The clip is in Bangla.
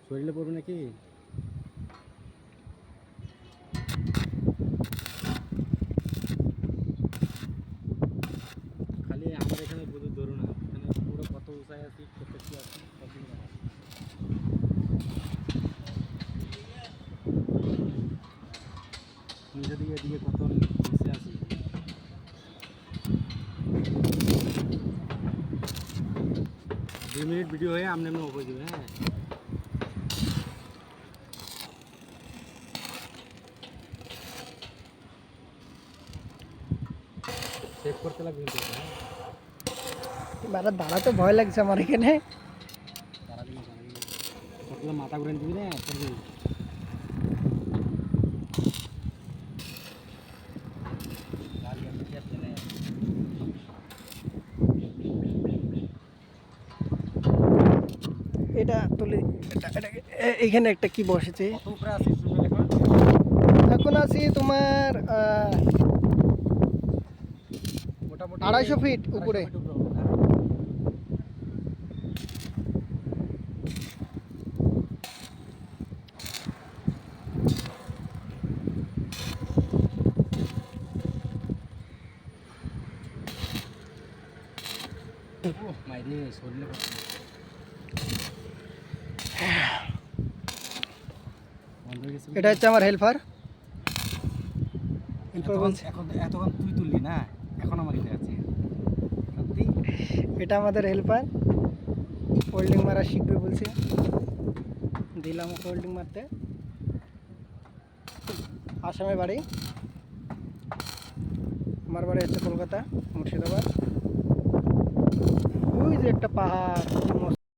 শরীরে পড়বে নাকি? খালি আমার এখানে বুঝে ধরো না, এখানে পুরো কত উঁচায় আছি, কত কি আছি, কত নিচে দিকে এদিকে কত নিচে আছি। 2 মিনিট ভিডিও হয়ে আমনে আমনে ওপরে যাবে। হ্যাঁ, সেভ করতে লাগবে কিন্তু। হ্যাঁ, বারা দাঁড়াতে ভয় লাগছে আমার এখানে। দাঁড়াবি না, কতগুলো মাথা ঘুরে দিবি না করবি। এটা তুলে এখানে একটা কি বসেছে। কত উপরে আছিস এখন? এখন আছি তোমার মোটামুটি 250 ফিট উপরে। 250 ফিট উপরে হবে না? মাইরে শরীরে এটা হচ্ছে আমার হেল্পার। হেল্পার বলছে এখন এতক্ষণ তুই তুললি না, এখন আমার এটা আছে। এটা আমাদের হেল্পার। হোল্ডিং মারা শিখবে বলছে, দিলাম হোল্ডিং মারতে। আসামে বাড়ি, আমার বাড়ি হচ্ছে কলকাতা মুর্শিদাবাদ। ওই যে একটা পাহাড়।